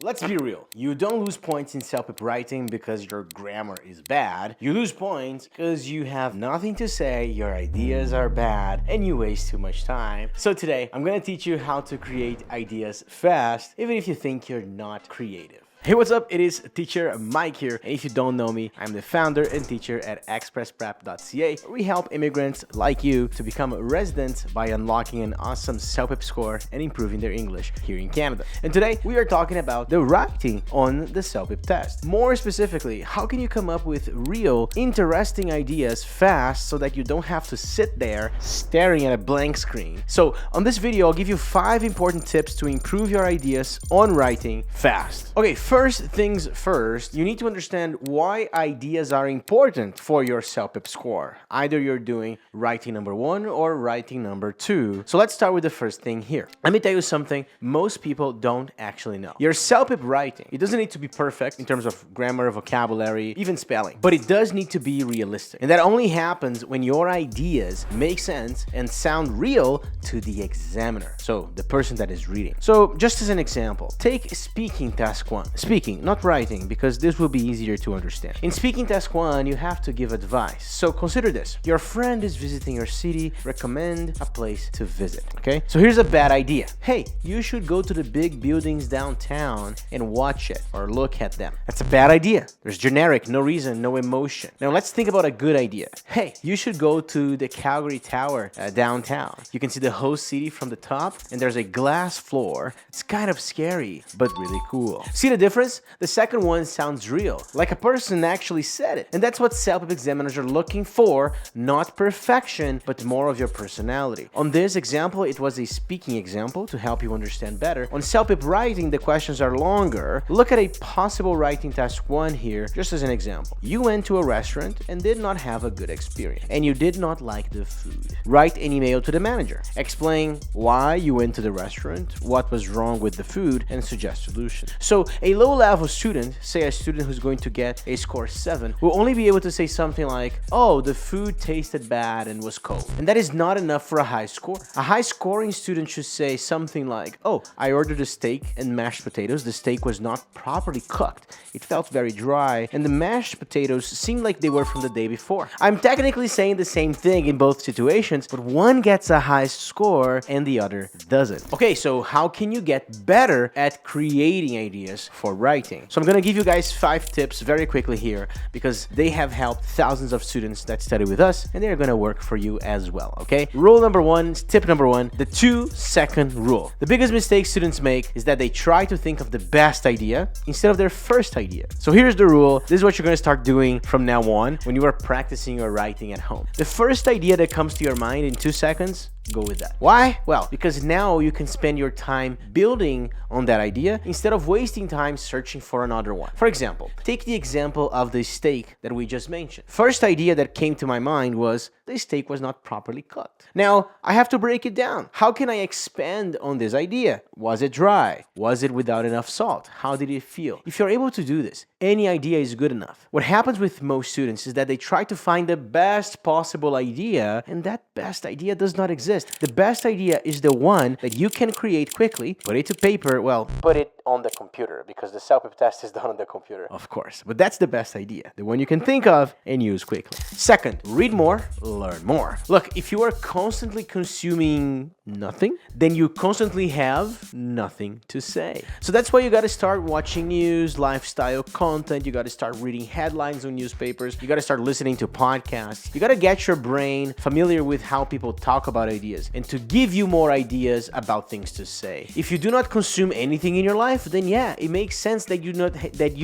Let's be real. You don't lose points in CELPIP writing because your grammar is bad. You lose points because you have nothing to say, your ideas are bad, and you waste too much time. So today, I'm gonna teach you how to create ideas fast, even if you think you're not creative. Hey, what's up? It is teacher Mike here, and if you don't know me, I'm the founder and teacher at ExpressPrep.ca, where we help immigrants like you to become residents by unlocking an awesome CELPIP score and improving their English here in Canada. And today, we are talking about the writing on the CELPIP test. More specifically, how can you come up with real, interesting ideas fast so that you don't have to sit there staring at a blank screen? So, on this video, I'll give you 5 important tips to improve your ideas on writing fast. Okay, first things first, you need to understand why ideas are important for your CELPIP score. Either you're doing writing number 1 or writing number 2. So let's start with the first thing here. Let me tell you something most people don't actually know. Your CELPIP writing, it doesn't need to be perfect in terms of grammar, vocabulary, even spelling, but it does need to be realistic. And that only happens when your ideas make sense and sound real to the examiner, so the person that is reading. So just as an example, take speaking task 1. Speaking, not writing, because this will be easier to understand. In speaking task 1, you have to give advice. So consider this. Your friend is visiting your city, recommend a place to visit, okay? So here's a bad idea. Hey, you should go to the big buildings downtown and watch it or look at them. That's a bad idea. There's generic, no reason, no emotion. Now let's think about a good idea. Hey, you should go to the Calgary Tower downtown. You can see the whole city from the top, and there's a glass floor. It's kind of scary, but really cool. See the difference? The second one sounds real, like a person actually said it. And that's what CELPIP examiners are looking for, not perfection, but more of your personality. On this example, it was a speaking example to help you understand better. On CELPIP writing, the questions are longer. Look at a possible writing task 1 here, just as an example. You went to a restaurant and did not have a good experience, and you did not like the food. Write an email to the manager. Explain why you went to the restaurant, what was wrong with the food, and suggest solutions. So a low-level student, say a student who's going to get a score 7, will only be able to say something like, oh, the food tasted bad and was cold. And that is not enough for a high score. A high-scoring student should say something like, oh, I ordered a steak and mashed potatoes. The steak was not properly cooked. It felt very dry, and the mashed potatoes seemed like they were from the day before. I'm technically saying the same thing in both situations, but one gets a high score and the other doesn't. Okay, so how can you get better at creating ideas for writing? So I'm gonna give you guys 5 tips very quickly here because they have helped thousands of students that study with us, and they're gonna work for you as well, okay? Rule number 1, tip number 1, the 2-second rule. The biggest mistake students make is that they try to think of the best idea instead of their first idea. So here's the rule. This is what you're gonna start doing from now on when you are practicing your writing at home. The first idea that comes to your mind in 2 seconds, go with that. Why? Well, because now you can spend your time building on that idea instead of wasting time searching for another one. For example, take the example of the steak that we just mentioned. First idea that came to my mind was the steak was not properly cooked. Now, I have to break it down. How can I expand on this idea? Was it dry? Was it without enough salt? How did it feel? If you're able to do this, any idea is good enough. What happens with most students is that they try to find the best possible idea, and that best idea does not exist. The best idea is the one that you can create quickly, put it to paper, well, put it on the computer, because the CELPIP test is done on the computer, of course. But that's the best idea, the one you can think of and use quickly. Second, read more, learn more. Look, if you are constantly consuming nothing, then you constantly have nothing to say. So that's why you got to start watching news, lifestyle content. You got to start reading headlines on newspapers. You got to start listening to podcasts. You got to get your brain familiar with how people talk about ideas and to give you more ideas about things to say. If you do not consume anything in your life, then yeah, it makes sense that you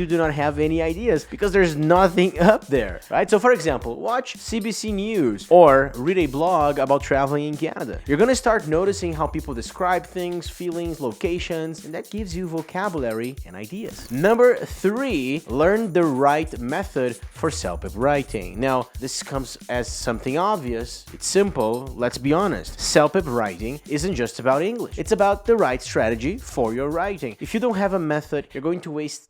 do not have any ideas because there's nothing up there, right? So for example, watch CBC News or read a blog about traveling in Canada. You're gonna start noticing how people describe things, feelings, locations, and that gives you vocabulary and ideas. Number 3, learn the right method for CELPIP writing. Now, this comes as something obvious. It's simple. Let's be honest. CELPIP writing isn't just about English. It's about the right strategy for your writing. If you don't have a method, you're going to waste,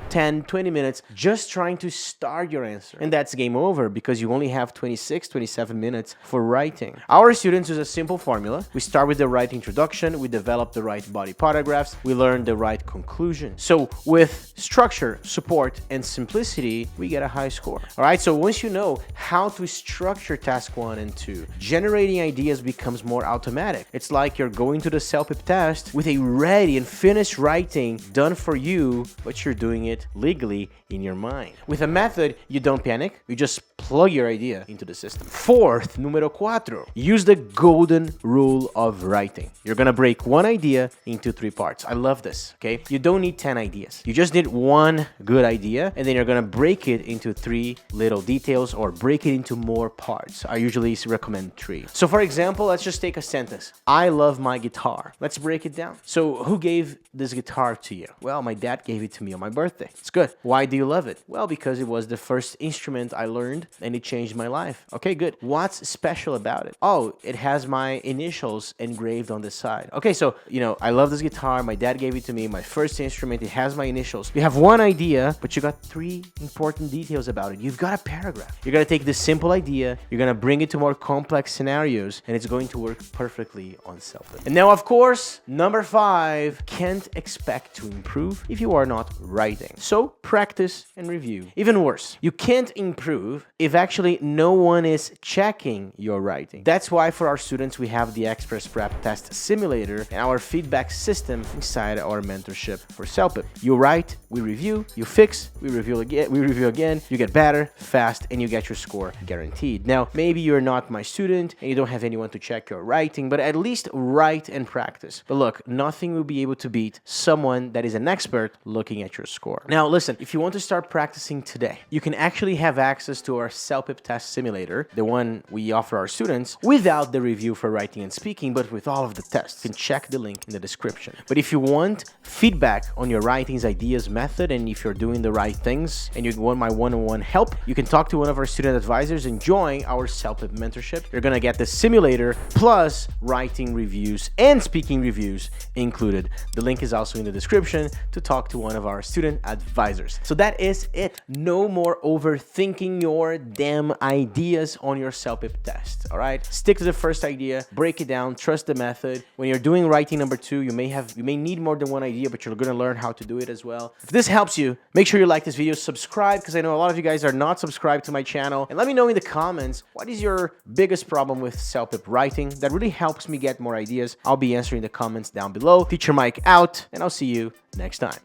10, 20 minutes just trying to start your answer. And that's game over because you only have 26, 27 minutes for writing. Our students use a simple formula. We start with the right introduction, we develop the right body paragraphs, we learn the right conclusion. So with structure, support, and simplicity, we get a high score. All right, so once you know how to structure task 1 and 2, generating ideas becomes more automatic. It's like you're going to the CELPIP test with a ready and finished writing done for you, but you're doing it legally in your mind. With a method, you don't panic, you just plug your idea into the system. Fourth, número 4, use the golden rule of writing. You're gonna break one idea into 3 parts. I love this, okay? You don't need 10 ideas. You just need one good idea, and then you're gonna break it into 3 little details or break it into more parts. I usually recommend 3. So for example, let's just take a sentence. I love my guitar. Let's break it down. So who gave this guitar to you? Well, my dad gave it to me on my birthday. It's good. Why do you love it? Well, because it was the first instrument I learned and it changed my life. Okay, good. What's special about it? Oh, it has my initials engraved on the side. Okay, so, I love this guitar. My dad gave it to me. My first instrument, it has my initials. You have one idea, but you got 3 important details about it. You've got a paragraph. You're going to take this simple idea, you're going to bring it to more complex scenarios, and it's going to work perfectly on CELPIP. And now, of course, number 5, can't expect to improve if you are not writing. So practice and review. Even worse, you can't improve if actually no one is checking your writing. That's why for our students, we have the ExpressPrep test simulator and our feedback system inside our mentorship for CELPIP. You write, we review, you fix, we review again, you get better, fast, and you get your score guaranteed. Now, maybe you're not my student and you don't have anyone to check your writing, but at least write and practice. But look, nothing will be able to beat someone that is an expert looking at your score. Now, listen, if you want to start practicing today, you can actually have access to our CELPIP test simulator, the one we offer our students, without the review for writing and speaking, but with all of the tests. You can check the link in the description. But if you want feedback on your writings, ideas, method, and if you're doing the right things, and you want my one-on-one help, you can talk to one of our student advisors and join our CELPIP mentorship. You're gonna get the simulator plus writing reviews and speaking reviews included. The link is also in the description to talk to one of our student advisors. So that is it. No more overthinking your damn ideas on your CELPIP test, all right? Stick to the first idea, break it down, trust the method. When you're doing writing number 2, you may need more than one idea, but you're gonna learn how to do it as well. If this helps you, make sure you like this video, subscribe, because I know a lot of you guys are not subscribed to my channel, and let me know in the comments, what is your biggest problem with CELPIP writing? That really helps me get more ideas. I'll be answering the comments down below. Teacher Mike out, and I'll see you next time.